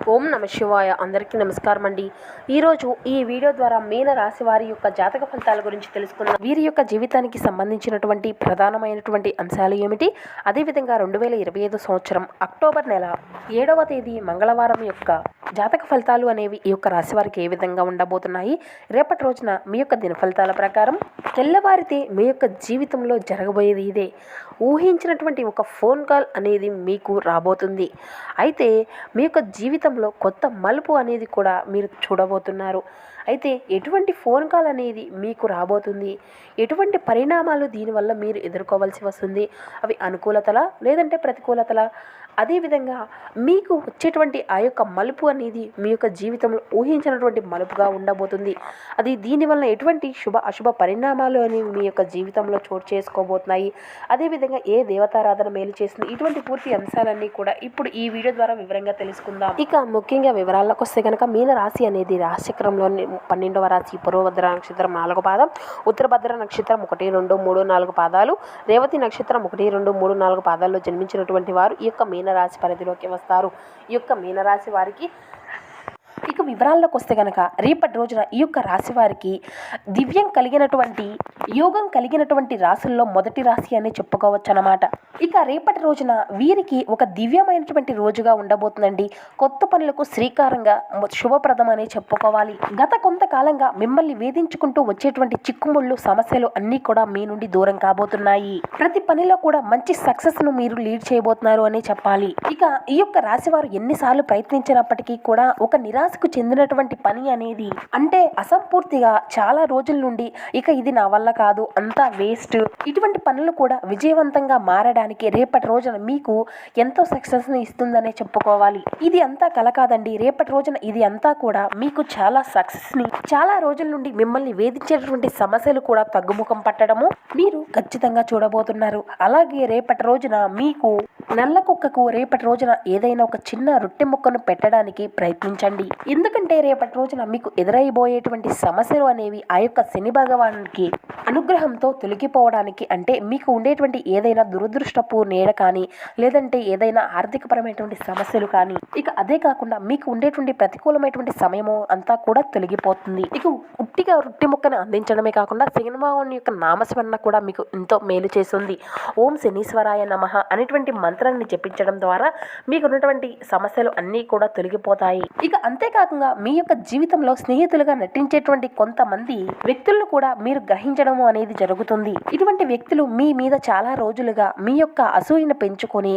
ఓం నమ శివాయ. అందరికీ నమస్కారం అండి. ఈరోజు ఈ వీడియో ద్వారా మీన రాశి వారి యొక్క జాతక ఫలితాల గురించి తెలుసుకుందాం. వీరి యొక్క జీవితానికి సంబంధించినటువంటి ప్రధానమైనటువంటి అంశాలు ఏమిటి, అదేవిధంగా 2025 సంవత్సరం అక్టోబర్ నెల 7వ తేదీ మంగళవారం యొక్క జాతక ఫలితాలు అనేవి ఈ యొక్క రాశి వారికి ఏ విధంగా ఉండబోతున్నాయి, రేపటి రోజున మీ యొక్క దిన ఫలితాల ప్రకారం తెల్లవారితే మీ యొక్క జీవితంలో జరగబోయేది ఇదే. ఊహించినటువంటి ఒక ఫోన్ కాల్ అనేది మీకు రాబోతుంది. అయితే మీ యొక్క జీవితంలో కొత్త మలుపు అనేది కూడా మీరు చూడబోతున్నారు. అయితే ఎటువంటి ఫోన్ కాల్ అనేది మీకు రాబోతుంది, ఎటువంటి పరిణామాలు దీనివల్ల మీరు ఎదుర్కోవాల్సి వస్తుంది, అవి అనుకూలతలా లేదంటే ప్రతికూలతలా, అదేవిధంగా మీకు వచ్చేటువంటి ఆ యొక్క మలుపు అనేది మీ యొక్క జీవితంలో ఊహించినటువంటి మలుపుగా ఉండబోతుంది. అది దీనివల్ల ఎటువంటి శుభ అశుభ పరిణామాలు అనేవి మీ యొక్క జీవితంలో చోటు చేసుకోబోతున్నాయి, అదేవిధంగా ఏ దేవతారాధన మేలు చేస్తుంది, ఇటువంటి పూర్తి అంశాలన్నీ కూడా ఇప్పుడు ఈ వీడియో ద్వారా వివరంగా తెలుసుకుందాం. ఇక ముఖ్యంగా వివరాల్లోకి వస్తే కనుక మీన రాశి అనేది రాశిచక్రంలోని 12వ రాశి. పూర్వభద్ర నక్షత్రం 4 పాదం, ఉత్తరభద్ర నక్షత్రం 1, 2, 3, 4 పాదాలు, రేవతి నక్షత్రం 1, 2, 3, 4 పాదాల్లో జన్మించినటువంటి వారు ఈ యొక్క మీనరాశి పరిధిలోకి వస్తారు. ఈ యొక్క మీనరాశి వారికి ఇక వివరాల్లోకి వస్తే కనుక రేపటి రోజున ఈ యొక్క రాశి వారికి దివ్యం కలిగినటువంటి యోగం కలిగినటువంటి రాశుల్లో మొదటి రాశి అని చెప్పుకోవచ్చు అన్నమాట. ఇక రేపటి రోజున వీరికి ఒక దివ్యమైనటువంటి రోజుగా ఉండబోతుందండి. కొత్త పనులకు శ్రీకారంగా శుభప్రదం అని చెప్పుకోవాలి. గత కొంతకాలంగా మిమ్మల్ని వేధించుకుంటూ వచ్చేటువంటి చిక్కుముళ్ళు సమస్యలు అన్నీ కూడా మీ నుండి దూరం కాబోతున్నాయి. ప్రతి పనిలో కూడా మంచి సక్సెస్ ను మీరు లీడ్ చేయబోతున్నారు అని చెప్పాలి. ఇక ఈ యొక్క రాశి వారు ఎన్నిసార్లు ప్రయత్నించినప్పటికీ కూడా ఒక నిరాశకు చెందినటువంటి పని అనేది అంటే అసంపూర్తిగా చాలా రోజుల నుండి ఇక ఇది నా వల్ల కాదు, అంతా వేస్ట్, ఇటువంటి పనులు కూడా విజయవంతంగా మారడానికి రేపటి రోజున మీకు ఎంతో సక్సెస్ ని ఇస్తుందనే చెప్పుకోవాలి. ఇది అంతా కల కాదండి. రేపటి రోజున ఇది అంతా కూడా మీకు చాలా సక్సెస్ ని, చాలా రోజుల నుండి మిమ్మల్ని వేధించేటువంటి సమస్యలు కూడా తగ్గుముఖం పట్టడము మీరు ఖచ్చితంగా చూడబోతున్నారు. అలాగే రేపటి రోజున మీకు నల్ల కుక్కకు రేపటి రోజున ఏదైనా ఒక చిన్న రొట్టె ముక్కను పెట్టడానికి ప్రయత్నించండి. ఎందుకంటే రేపటి రోజున మీకు ఎదురైపోయేటువంటి సమస్యలు అనేవి ఆ యొక్క శని భగవానునికి అనుగ్రహంతో తొలగిపోవడానికి, అంటే మీకు ఉండేటువంటి ఏదైనా దురదృష్టపు నీడ కానీ లేదంటే ఏదైనా ఆర్థికపరమైనటువంటి సమస్యలు కానీ, ఇక అదే కాకుండా మీకు ఉండేటువంటి ప్రతికూలమైనటువంటి సమయము అంతా కూడా తొలగిపోతుంది. ఇక ఉట్టిగా రొట్టె ముక్కను అందించడమే కాకుండా శని భగవాన్ యొక్క నామస్మరణ కూడా మీకు ఎంతో మేలు చేస్తుంది. ఓం శనీశ్వరాయ నమః అనేటువంటి మంత్రాన్ని జపించడం ద్వారా మీకు ఉన్నటువంటి సమస్యలు అన్నీ కూడా తొలగిపోతాయి. ఇక అంతేకాకుండా మీ యొక్క జీవితంలో స్నేహితులుగా నటించేటువంటి కొంతమంది వ్యక్తులను కూడా మీరు గ్రహించడం అనేది జరుగుతుంది. ఇటువంటి వ్యక్తులు మీ మీద చాలా రోజులుగా మీ యొక్క అసూయను పెంచుకొని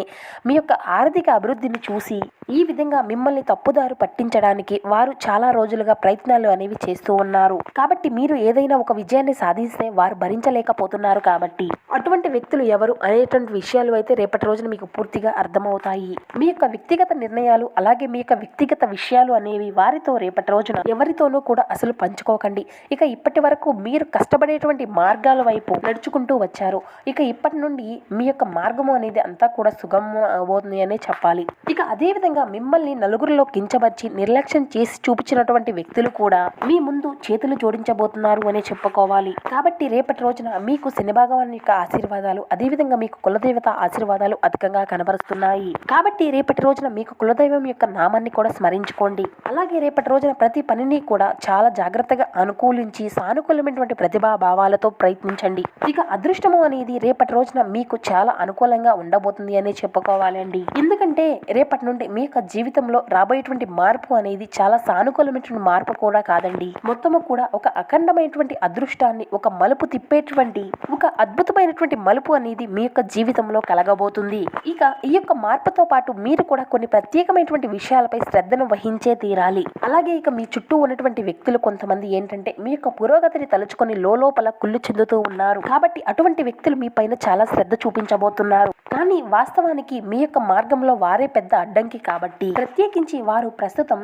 మీ యొక్క ఆర్థిక అభివృద్ధిని చూసి ఈ విధంగా మిమ్మల్ని తప్పుదారు పట్టించడానికి వారు చాలా రోజులుగా ప్రయత్నాలు అనేవి చేస్తూ ఉన్నారు. కాబట్టి మీరు ఏదైనా ఒక విజయాన్ని సాధిస్తే వారు భరించలేకపోతున్నారు. కాబట్టి అటువంటి వ్యక్తులు ఎవరు అనేటువంటి విషయాలు అయితే రేపటి రోజున మీకు పూర్తిగా అర్థమవుతాయి. మీ యొక్క వ్యక్తిగత నిర్ణయాలు అలాగే మీ యొక్క వ్యక్తిగత విషయాలు అనేవి వారితో రేపటి రోజున ఎవరితోనూ కూడా అసలు పంచుకోకండి. ఇక ఇప్పటి వరకు మీరు కష్టపడేటువంటి మార్గాల వైపు నడుచుకుంటూ వచ్చారు. ఇక ఇప్పటి నుండి మీ యొక్క మార్గము అనేది అంతా కూడా సుగమం అవబోతుంది అనే చెప్పాలి. ఇక అదే విధంగా మిమ్మల్ని నలుగురిలో కించపరిచి నిర్లక్ష్యం చేసి చూపించినటువంటి వ్యక్తులు కూడా మీ ముందు చేతులు జోడించబోతున్నారు అనే చెప్పుకోవాలి. కాబట్టి రేపటి రోజున మీకు శని భగవాన్ యొక్క ఆశీర్వాదాలు, అదేవిధంగా మీకు కులదేవత ఆశీర్వాదాలు అధికంగా కనబరుస్తున్నాయి. కాబట్టి రేపటి రోజున మీకు కులదైవం యొక్క నామాన్ని కూడా స్మరించుకోండి. అలాగే రేపటి రోజున ప్రతి పనిని కూడా చాలా జాగ్రత్తగా అనుకూలించి సానుకూలమైనటువంటి ప్రతిభా భావాలతో ప్రయత్నించండి. ఇక అదృష్టము అనేది రేపటి రోజున మీకు చాలా అనుకూలంగా ఉండబోతుంది అని చెప్పుకోవాలండి. ఎందుకంటే రేపటి నుండి మీ యొక్క జీవితంలో రాబోయేటువంటి మార్పు అనేది చాలా సానుకూలమైనటువంటి మార్పు కూడా కాదండి, మొత్తము కూడా ఒక అఖండమైనటువంటి అదృష్టాన్ని, ఒక మలుపు తిప్పేటువంటి ఒక అద్భుతమైనటువంటి మలుపు అనేది మీ యొక్క జీవితంలో కలగబోతుంది. ఇక ఈ యొక్క మార్పుతో పాటు మీరు కూడా కొన్ని ప్రత్యేకమైనటువంటి విషయాలపై శ్రద్ధను వహించే తీరాలి. అలాగే ఇక మీ చుట్టూ ఉన్నటువంటి వ్యక్తులు కొంతమంది ఏంటంటే మీ యొక్క పురోగతిని తలుచుకొని లోపల కుళ్ళు చెందుతూ ఉన్నారు. కాబట్టి అటువంటి వ్యక్తులు మీ పైన చాలా శ్రద్ధ చూపించబోతున్నారు. కానీ వాస్తవానికి మీ యొక్క మార్గంలో వారే పెద్ద అడ్డంకి. కాబట్టి ప్రత్యేకించి వారు ప్రస్తుతం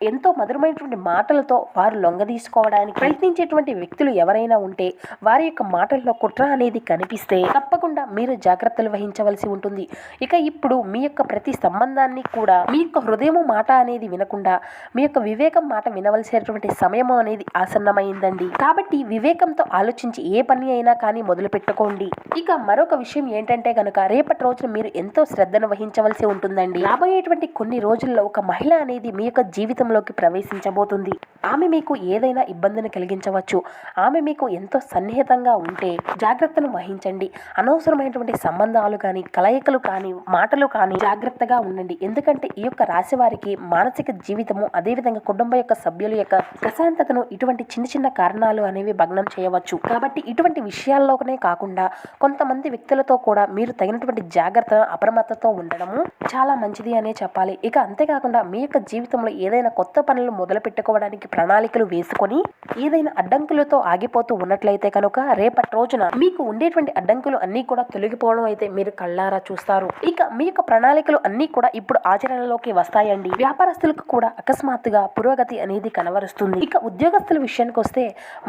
ఎంతో మధురమైనటువంటి మాటలతో వారు లొంగదీసుకోవడానికి ప్రయత్నించేటువంటి వ్యక్తులు ఎవరైనా ఉంటే వారి యొక్క మాటల్లో కుట్ర అనేది కనిపిస్తే తప్పకుండా మీరు జాగ్రత్తలు వహించవలసి ఉంటుంది. ఇక ఇప్పుడు మీ యొక్క ప్రతి సంబంధాన్ని కూడా మీ యొక్క హృదయము మాట అనేది వినకుండా మీ యొక్క వివేకం మాట వినవలసినటువంటి సమయము అనేది ఆసన్నమైందండి. కాబట్టి వివేకంతో ఆలోచించి ఏ పని అయినా కానీ మొదలు పెట్టుకోండి. ఇక మరొక విషయం ఏంటంటే గనుక రేపటి రోజున మీరు ఎంతో శ్రద్ధను వహించవలసి ఉంటుందండి. రాబోయేటువంటి కొన్ని రోజుల్లో ఒక మహిళ అనేది మీ యొక్క జీవితంలోకి ప్రవేశించబోతుంది. ఆమె మీకు ఏదైనా ఇబ్బందిని కలిగించవచ్చు. ఆమె మీకు ఎంతో సన్నిహితంగా ఉంటే జాగ్రత్తను వహించండి. అనవసరమైనటువంటి సంబంధాలు కానీ, కలయికలు కానీ, మాటలు కానీ జాగ్రత్తగా ఉండండి. ఎందుకంటే ఈ యొక్క రాశి వారికి మానసిక జీవితము, అదేవిధంగా కుటుంబం యొక్క సభ్యుల యొక్క ప్రశాంతతను ఇటువంటి చిన్న చిన్న కారణాలు అనేవి భగ్నం చేయవచ్చు. కాబట్టి ఇటువంటి విషయాల్లోనే కాకుండా కొంతమంది వ్యక్తులతో కూడా మీరు తగినటువంటి జాగ్రత్త, అప్రమత్తతో ఉండడము చాలా మంచిది అనే చెప్పాలి. ఇక అంతేకాకుండా మీ యొక్క జీవితంలో ఏదైనా కొత్త పనులు మొదలు పెట్టుకోవడానికి ప్రణాళికలు వేసుకొని ఏదైనా అడ్డంకులతో ఆగిపోతూ ఉన్నట్లయితే కనుక రేపటి రోజున మీకు ఉండేటువంటి అడ్డంకులు అన్నీ కూడా తొలగిపోవడం అయితే మీరు కళ్ళారా చూస్తారు. ఇక మీ యొక్క ప్రణాళికలు అన్నీ కూడా ఇప్పుడు ఆచరణలోకి వస్తాయండి. వ్యాపారస్తులకు కూడా అకస్మాత్తుగా పురోగతి అనేది కనబరుస్తుంది. ఇక ఉద్యోగస్తుల విషయానికి వస్తే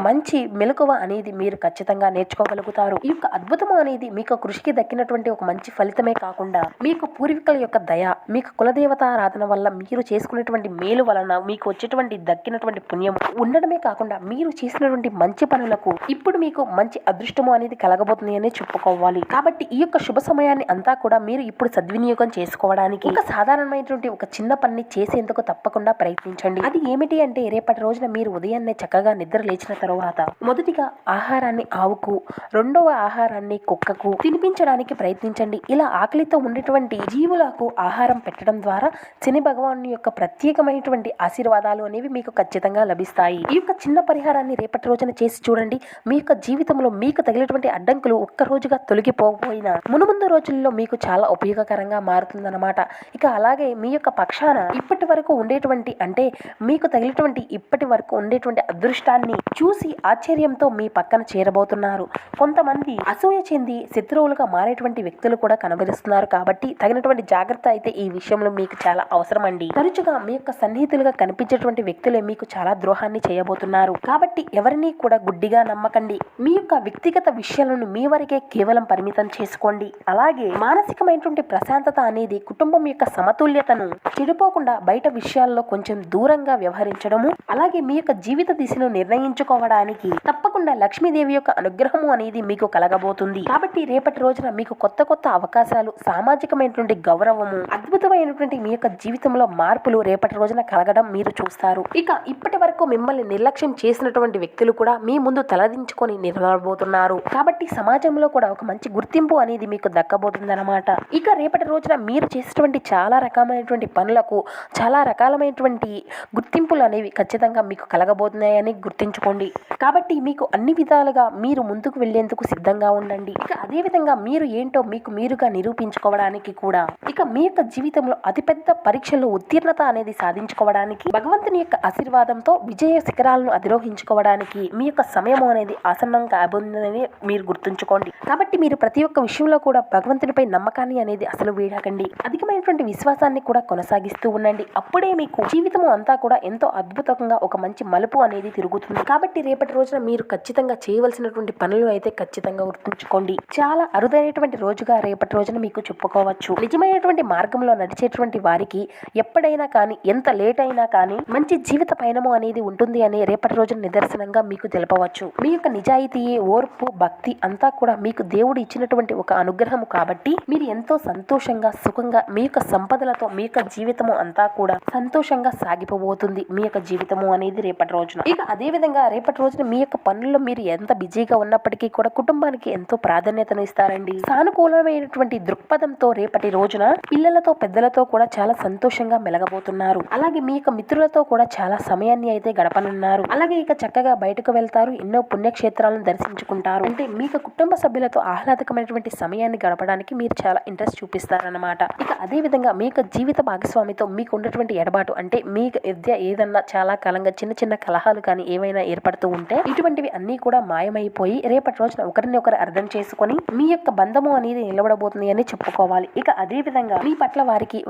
మంచి మెలకువ అనేది మీరు ఖచ్చితంగా నేర్చుకోగలుగుతారు. ఈ యొక్క అద్భుతము అనేది మీకు కృషికి దక్కినటువంటి ఒక మంచి ఫలితమే కాకుండా మీకు పూర్వీకుల యొక్క దయ, మీకు కులదేవతారాధన వల్ల మీరు చేసుకునేటువంటి మేలు వలన మీకు వచ్చేటువంటి దక్కినటువంటి పుణ్యం ఉండడమే కాకుండా మీరు చేసినటువంటి మంచి పనులకు ఇప్పుడు మీకు మంచి అదృష్టము అనేది కలగబోతుంది అని చెప్పుకోవాలి. కాబట్టి ఈ యొక్క శుభ సమయాన్ని అంతా కూడా మీరు ఇప్పుడు సద్వినియోగం చేసుకోవడానికి ఒక సాధారణమైనటువంటి ఒక చిన్న పని చేసేందుకు తప్పకుండా ప్రయత్నించండి. అది ఏమిటి అంటే రేపటి రోజున మీరు ఉదయాన్నే చక్కగా నిద్ర లేచిన తరువాత మొదటిగా ఆహారాన్ని ఆవుకు, రెండవ ఆహారాన్ని కుక్కకు తినిపించడానికి ప్రయత్నించండి. ఇలా ఆకలితో ఉండేటువంటి జీవులకు ఆహారం పెట్టడం ద్వారా శని భగవాను యొక్క ప్రత్యేకమైనటువంటి ఆశీర్వాదాలు అనేవి మీకు ఖచ్చితంగా లభిస్తాయి. ఈ యొక్క చిన్న పరిహారాన్ని రేపటి రోజున చేసి చూడండి. మీ యొక్క జీవితంలో మీకు తగిలినటువంటి అడ్డంకులు ఒక్క రోజుగా తొలగిపోకపోయినా మునుముందు రోజుల్లో మీకు చాలా ఉపయోగకరంగా మారుతుందన్నమాట. ఇక అలాగే మీ యొక్క పక్షాన ఇప్పటి వరకు ఉండేటువంటి అంటే మీకు తగిలినటువంటి ఇప్పటి వరకు ఉండేటువంటి అదృష్టాన్ని చూసి ఆశ్చర్యంతో మీ పక్కన చేరబోతున్నారు. కొంతమంది అసూయ చెంది శత్రువులుగా మారేటువంటి వ్యక్తులు కూడా కనబరుస్తున్నారు. కాబట్టి తగినటువంటి జాగ్రత్త అయితే ఈ విషయంలో మీకు చాలా అవసరం అండి. తరచుగా మీ యొక్క సన్నిహితులుగా కనిపించేటువంటి వ్యక్తులే మీకు చాలా ద్రోహాన్ని చేయబోతున్నారు. కాబట్టి ఎవరిని కూడా గుడ్డిగా నమ్మకండి. మీ యొక్క వ్యక్తిగత విషయాలను మీ వరకే కేవలం పరిమితం చేసుకోండి. అలాగే మానసికమైనటువంటి ప్రశాంతత అనేది కుటుంబం యొక్క సమతుల్యతను చెడిపోకుండా బయట విషయాల్లో కొంచెం దూరంగా వ్యవహరించడము, అలాగే మీ యొక్క జీవిత దిశను నిర్ణయించుకోవడానికి తప్పకుండా లక్ష్మీదేవి యొక్క అనుగ్రహము అనేది మీకు కలగబోతుంది. కాబట్టి రేపటి రోజున మీకు కొత్త కొత్త అవకాశాలు, సామాజికమైనటువంటి గౌరవము, అద్భుతమైనటువంటి మీ యొక్క జీవితంలో మార్పులు రేపటి రోజున కలగడం మీరు చూస్తారు. ఇక ఇప్పటి వరకు మిమ్మల్ని నిర్లక్ష్యం చేసినటువంటి వ్యక్తులు కూడా మీ ముందు తలదించుకొని నిలబడబోతున్నారు. కాబట్టి సమాజంలో కూడా ఒక మంచి గుర్తింపు అనేది మీకు దక్కబోతుందన్నమాట. ఇక రేపటి రోజున మీరు చేసేటువంటి చాలా రకమైనటువంటి పనులకు చాలా రకాలమైనటువంటి గుర్తింపులు అనేవి ఖచ్చితంగా మీకు కలగబోతున్నాయని గుర్తించుకోండి. కాబట్టి మీకు అన్ని విధాలుగా మీరు ముందుకు వెళ్లేందుకు సిద్ధంగా ఉండండి. ఇక అదే విధంగా మీరు ఏంటో మీకు మీరుగా నిరూపించుకోవడానికి కూడా ఇక మీ యొక్క జీవితంలో అతిపెద్ద పరీక్షల్లో ఉత్తీర్ణత అనేది సాధించుకోవడానికి భగవంతుని యొక్క ఆశీర్వాదంతో విజయ శిఖరాలను అధిరోహించుకోవడానికి మీ యొక్క సమయం అనేది ఆసన్నం కాబోతుందని మీరు గుర్తుంచుకోండి. కాబట్టి మీరు ప్రతి ఒక్క విషయంలో కూడా భగవంతునిపై నమ్మకాన్ని అనేది అసలు వీడకండి. అధికమైనటువంటి విశ్వాసాన్ని కూడా కొనసాగిస్తూ ఉండండి. అప్పుడే మీకు జీవితం అంతా కూడా ఎంతో అద్భుతంగా ఒక మంచి మలుపు అనేది తిరుగుతుంది. కాబట్టి రేపటి రోజున మీరు ఖచ్చితంగా చేయవలసినటువంటి పనులు అయితే ఖచ్చితంగా గుర్తుంచుకోండి. చాలా అరుదైనటువంటి రోజుగా రేపటి రోజున మీకు చెప్పుకోవచ్చు. నిజమైనటువంటి మార్గంలో నడిచేటువంటి వారికి ఎప్పుడైనా కానీ, ఎంత లేట్ అయినా కానీ మంచి జీవిత పయనము అనేది ఉంటుంది అని రేపటి రోజున నిదర్శనంగా మీకు తెలపవచ్చు. మీ యొక్క నిజాయితీ, ఓర్పు, భక్తి అంతా కూడా మీకు దేవుడు ఇచ్చినటువంటి ఒక అనుగ్రహము. కాబట్టి మీరు ఎంతో సంతోషంగా, సుఖంగా మీ యొక్క సంపదలతో మీ యొక్క జీవితము అంతా కూడా సంతోషంగా సాగిపోబోతుంది మీ యొక్క జీవితము అనేది రేపటి రోజున. ఇక అదే విధంగా రేపటి రోజున మీ యొక్క పనుల్లో మీరు ఎంత బిజీగా ఉన్నప్పటికీ కూడా కుటుంబానికి ఎంతో ప్రాధాన్యతను ఇస్తారండి. సానుకూలమైనటువంటి దృక్పథంతో రేపటి రోజున పిల్లలతో, పెద్దలతో కూడా చాలా సంతోషంగా మెలగబోతున్నారు. అలాగే మీ యొక్క మిత్రులతో కూడా చాలా సమయాన్ని అయితే గడపనున్నారు. అలాగే ఇక చక్కగా బయటకు వెళ్తారు, ఎన్నో పుణ్యక్షేత్రాలను దర్శించుకుంటారు. అంటే మీ యొక్క కుటుంబ సభ్యులతో ఆహ్లాదకమైనటువంటి సమయాన్ని గడపడానికి మీరు చాలా ఇంట్రెస్ట్ చూపిస్తారన్నమాట. ఇక అదే విధంగా మీ యొక్క జీవిత భాగస్వామితో మీకు ఉన్నటువంటి ఎడబాటు అంటే మీ మధ్య ఏదన్నా చాలా కాలంగా చిన్న చిన్న కలహాలు కానీ ఏవైనా ఏర్పడుతూ ఉంటే ఇటువంటివి అన్నీ కూడా మాయమైపోయి రేపటి రోజున ఒకరిని ఒకరు అర్థం చేసుకొని మీ యొక్క బంధము అనేది నిలబడబోతుంది అని చెప్పుకోవాలి. ఇక అదే విధంగా మీ పట్ల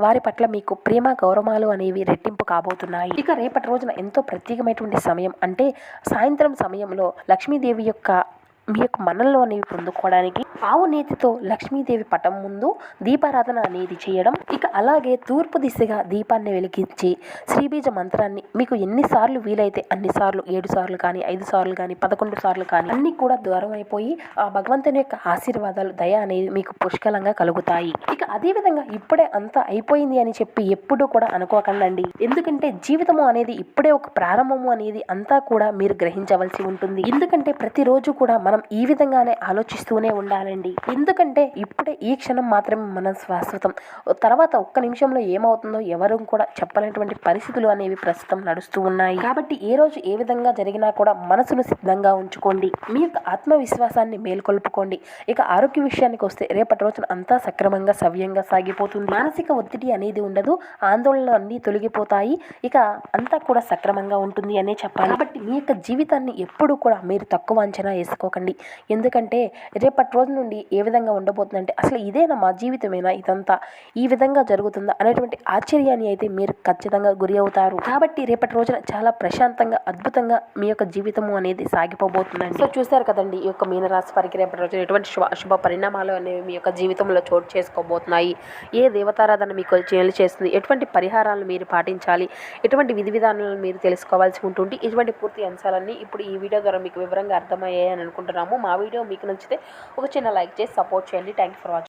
వారి పట్ల మీకు ప్రేమ, గౌరవాలు అనేవి రెట్టింపు కాబోతున్నాయి. ఇక రేపటి రోజున ఎంతో ప్రత్యేకమైనటువంటి సమయం అంటే సాయంత్రం సమయంలో లక్ష్మీదేవి యొక్క మీ యొక్క మనల్లో అనేవి పొందుకోవడానికి ఆవు నేతితో లక్ష్మీదేవి పటం ముందు దీపారాధన అనేది చేయడం, ఇక అలాగే తూర్పు దిశగా దీపాన్ని వెలిగించి శ్రీబీజ మంత్రాన్ని మీకు ఎన్నిసార్లు వీలైతే అన్నిసార్లు 7 సార్లు కానీ 5 సార్లు కానీ 11 సార్లు కానీ అన్నీ కూడా దూరం అయిపోయి ఆ భగవంతుని యొక్క ఆశీర్వాదాలు దయ అనేది మీకు పుష్కలంగా కలుగుతాయి. ఇక అదేవిధంగా ఇప్పుడే అంతా అయిపోయింది అని చెప్పి ఎప్పుడూ కూడా అనుకోకండి. ఎందుకంటే జీవితము అనేది ఇప్పుడే ఒక ప్రారంభము అనేది అంతా కూడా మీరు గ్రహించవలసి ఉంటుంది. ఎందుకంటే ప్రతిరోజు కూడా మనం ఈ విధంగానే ఆలోచిస్తూనే ఉండాలండి. ఎందుకంటే ఇప్పుడే ఈ క్షణం మాత్రమే మనం శాశ్వతం. తర్వాత ఒక్క నిమిషంలో ఏమవుతుందో ఎవరు కూడా చెప్పలేనటువంటి పరిస్థితులు అనేవి ప్రస్తుతం నడుస్తూ ఉన్నాయి. కాబట్టి ఏ రోజు ఏ విధంగా జరిగినా కూడా మనసును సిద్ధంగా ఉంచుకోండి. మీ యొక్క ఆత్మవిశ్వాసాన్ని మేల్కొల్పుకోండి. ఇక ఆరోగ్య విషయానికి వస్తే రేపటి రోజున అంతా సక్రమంగా సవ్యంగా సాగిపోతుంది. మానసిక ఒత్తిడి అనేది ఉండదు, ఆందోళనలు అన్నీ తొలగిపోతాయి. ఇక అంతా కూడా సక్రమంగా ఉంటుంది అనే చెప్పాలి. కాబట్టి మీ యొక్క జీవితాన్ని ఎప్పుడూ కూడా మీరు తక్కువ అంచనా వేసుకోకండి. ఎందుకంటే రేపటి రోజు నుండి ఏ విధంగా ఉండబోతుందంటే అసలు ఇదేనా మా జీవితమేనా, ఇదంతా ఈ విధంగా జరుగుతుందా అనేటువంటి ఆశ్చర్యాన్ని అయితే మీరు ఖచ్చితంగా గురి అవుతారు. కాబట్టి రేపటి రోజున చాలా ప్రశాంతంగా అద్భుతంగా మీ యొక్క జీవితము అనేది సాగిపోబోతుందండి. సో చూశారు కదండి, ఈ యొక్క మీనరాశి వారికి రేపటి రోజున ఎటువంటి శుభ పరిణామాలు అనేవి మీ యొక్క జీవితంలో చోటు చేసుకోబోతున్నాయి, ఏ దేవతారాధన మీకు చేయాలి చేస్తుంది, ఎటువంటి పరిహారాలను మీరు పాటించాలి, ఎటువంటి విధి విధానాలను మీరు తెలుసుకోవాల్సి ఉంటుంది. ఇటువంటి పూర్తి అంశాలన్నీ ఇప్పుడు ఈ వీడియో ద్వారా మీకు వివరంగా అర్థమయ్యాయని అనుకుంటున్నాము. మా వీడియో మీకు నచ్చితే ఒక చిన్న లైక్ చేసి సపోర్ట్ చేయండి. Thank you for watching.